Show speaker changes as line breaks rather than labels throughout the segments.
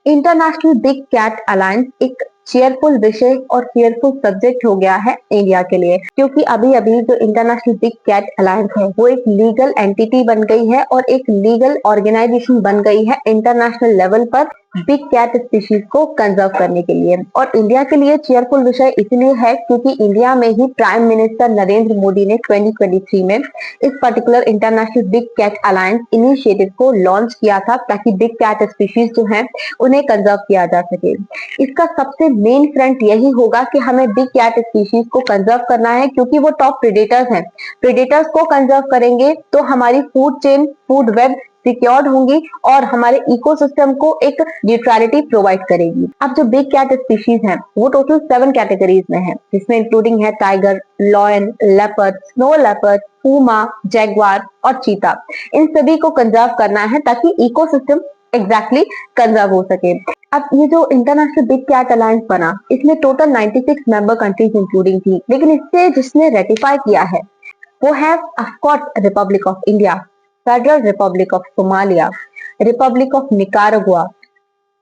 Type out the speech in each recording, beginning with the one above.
International big cat alliance एक cheerful विषय और केयरफुल सब्जेक्ट हो गया है इंडिया के लिए, क्योंकि अभी अभी जो इंटरनेशनल बिग कैट अलायंस है वो एक लीगल एंटिटी बन गई है और एक लीगल ऑर्गेनाइजेशन बन गई है इंटरनेशनल लेवल पर बिग कैट स्पीशीज को कंजर्व करने के लिए। और इंडिया के लिए चेयरफुल विषय इसलिए है क्योंकि इंडिया में ही प्राइम मिनिस्टर नरेंद्र मोदी ने 2023 में इस particular international big cat alliance initiative को लॉन्च किया था ताकि बिग कैट स्पीशीज जो है उन्हें कंजर्व किया जा सके। इसका सबसे मेन फ्रंट यही होगा कि हमें बिग कैट स्पीशीज को कंजर्व करना है क्योंकि वो टॉप प्रेडेटर्स हैं। प्रेडेटर्स को कंजर्व करेंगे तो हमारी food chain, food web secured होंगी और हमारे इकोसिस्टम को एक न्यूट्रलिटी प्रोवाइड करेगी। अब जो बिग कैट स्पीशीज हैं वो टोटल 7 कैटेगरीज में है, जिसमें इंक्लूडिंग है tiger, lion, leopard, snow leopard, Puma, Jaguar और चीता। इन सभी को कंजर्व करना है ताकि इकोसिस्टम एग्जैक्टली कंजर्व हो सके। अब ये जो इंटरनेशनल बिग कैट अलायंस बना, इसमें टोटल 96 मेंबर कंट्रीज इंक्लूडिंग थी, लेकिन इससे जिसने रेटिफाई किया है वो है of course republic of India, federal republic of Somalia, republic of Nicaragua,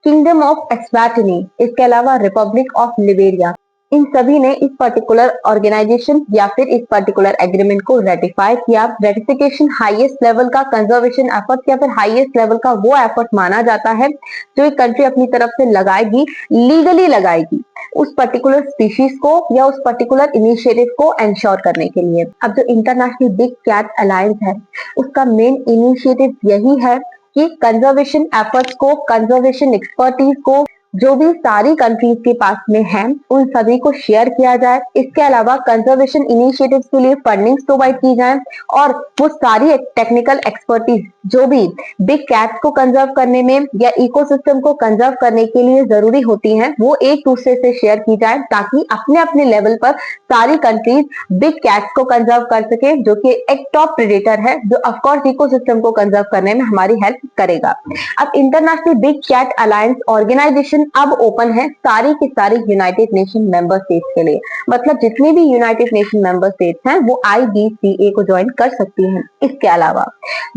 kingdom of Eswatini, इसके अलावा रिपब्लिक ऑफ लिबेरिया। इन सभी ने इस पर्टिकुलर ऑर्गेनाइजेशन या फिर इस पर्टिकुलर एग्रीमेंट को रेटिफाई किया। रेटिफिकेशन हाईएस्ट लेवल का कंजर्वेशन एफर्ट या फिर हाईएस्ट लेवल का वो एफर्ट माना जाता है जो एक कंट्री अपनी तरफ से लगाएगी, लीगली लगाएगी उस पर्टिकुलर स्पीशीज को या उस पर्टिकुलर इनिशिएटिव को एंश्योर करने के लिए। अब जो इंटरनेशनल बिग कैट अलायंस है उसका मेन इनिशिएटिव यही है कि कंजर्वेशन एफर्ट्स को, कंजर्वेशन एक्सपर्टीज को जो भी सारी कंट्रीज के पास में है उन सभी को शेयर किया जाए। इसके अलावा कंजर्वेशन इनिशिएटिव्स के लिए फंडिंग प्रोवाइड की जाए और वो सारी टेक्निकल एक्सपर्टीज जो भी बिग कैट्स को कंजर्व करने में या इकोसिस्टम को कंजर्व करने के लिए जरूरी होती हैं वो एक दूसरे से शेयर की जाए ताकि अपने अपने लेवल पर सारी कंट्रीज बिग कैट्स को कंजर्व कर सके, जो कि एक टॉप प्रेडेटर है जो ऑफकोर्स इकोसिस्टम को कंजर्व करने में हमारी हेल्प करेगा। अब international big cat alliance organisation अब ओपन है सारी की सारी यूनाइटेड नेशन मेंबर स्टेट्स के लिए, मतलब जितनी भी यूनाइटेड नेशन मेंबर स्टेट्स हैं वो IBCA को ज्वाइन कर सकती हैं। इसके अलावा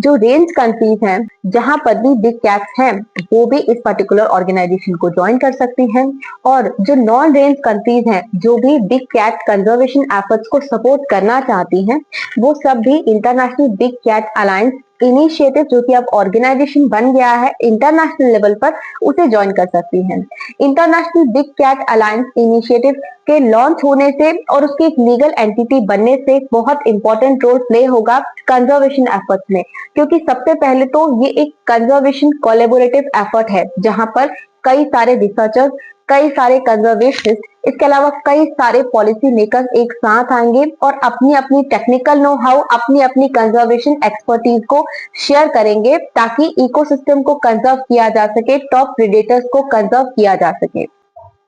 जो रेंज कंट्रीज हैं जहां पर भी बिग कैट्स हैं वो भी इस पर्टिकुलर ऑर्गेनाइजेशन को ज्वाइन कर सकती हैं, और जो नॉन रेंज कंट्रीज हैं जो भी बिग कैट कंजर्वेशन एफर्ट्स को सपोर्ट करना चाहती हैं वो सब भी international big cat alliance initiative जो कि अब ऑर्गेनाइजेशन बन गया है इंटरनेशनल लेवल पर उसे ज्वाइन कर सकती हैं। International big cat alliance initiative के लॉन्च होने से और उसकी एक लीगल एंटिटी बनने से बहुत इंपॉर्टेंट रोल प्ले होगा कंजर्वेशन एफर्ट्स में, क्योंकि सबसे पहले तो ये एक कंजर्वेशन कोलैबोरेटिव एफर्ट है जहां पर कई सारे रिसर्चर्स, कई सारे कंजर्वेशनिस्ट, इसके अलावा कई सारे पॉलिसी मेकर्स एक साथ आएंगे और अपनी अपनी टेक्निकल नो हाउ, अपनी अपनी कंजर्वेशन एक्सपर्टीज को शेयर करेंगे ताकि इकोसिस्टम को कंजर्व किया जा सके, टॉप प्रेडेटर्स को कंजर्व किया जा सके।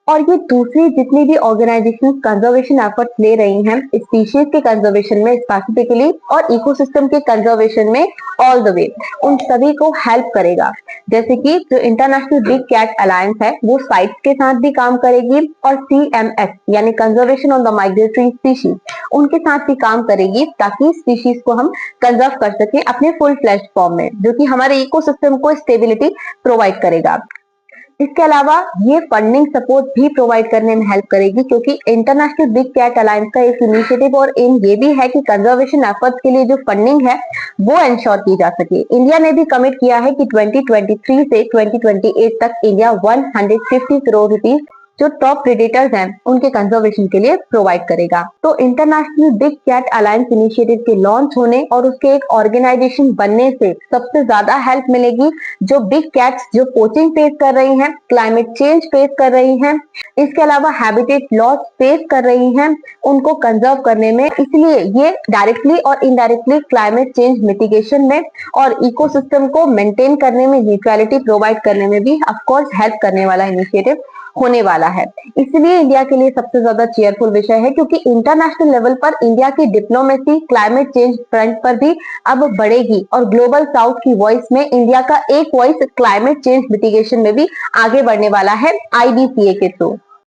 और ये दूसरी जितनी भी ऑर्गेनाइजेशन कंजर्वेशन एफर्ट्स ले रही हैं स्पीशीज के कंजर्वेशन में स्पेसिफिकली और इकोसिस्टम के कंजर्वेशन में ऑल द वे, उन सभी को हेल्प करेगा। जैसे कि जो इंटरनेशनल बिग कैट अलायंस है वो साइट्स के साथ भी काम करेगी और CMS यानी conservation on the migratory species उनके साथ भी काम करेगी ताकि स्पीशीज को हम कंजर्व कर सके अपने फुल फ्लैश्ड फॉर्म में, जो कि हमारे इकोसिस्टम को स्टेबिलिटी प्रोवाइड करेगा। इसके अलावा ये फंडिंग सपोर्ट भी प्रोवाइड करने में हेल्प करेगी क्योंकि इंटरनेशनल बिग कैट अलायंस का एक इनिशिएटिव और एम ये भी है कि कंजर्वेशन एफर्ट्स के लिए जो फंडिंग है वो इंश्योर की जा सके। इंडिया ने भी कमिट किया है कि 2023 से 2028 तक इंडिया 150 करोड़ रुपीस जो टॉप प्रेडेटर्स हैं उनके कंजर्वेशन के लिए प्रोवाइड करेगा। तो international big cat alliance initiative के लॉन्च होने और उसके एक ऑर्गेनाइजेशन बनने से सबसे ज्यादा हेल्प मिलेगी जो बिग कैट्स जो पोचिंग फेस कर रही हैं, क्लाइमेट चेंज फेस कर रही हैं, इसके अलावा हैबिटेट लॉस फेस कर रही हैं, उनको कंजर्व करने में। इसलिए ये डायरेक्टली और इनडायरेक्टली क्लाइमेट चेंज मिटिगेशन में और इकोसिस्टम को मेंटेन करने में, न्यूट्रलिटी प्रोवाइड करने में भी ऑफकोर्स हेल्प करने वाला इनिशिएटिव होने वाला है। इसलिए इंडिया के लिए सबसे ज्यादा चेयरफुल विषय है क्योंकि इंटरनेशनल लेवल पर इंडिया की डिप्लोमेसी क्लाइमेट चेंज फ्रंट पर भी अब बढ़ेगी और ग्लोबल साउथ की वॉइस में इंडिया का एक वॉइस क्लाइमेट चेंज मिटिगेशन में भी आगे बढ़ने वाला है IBCA के थ्रू।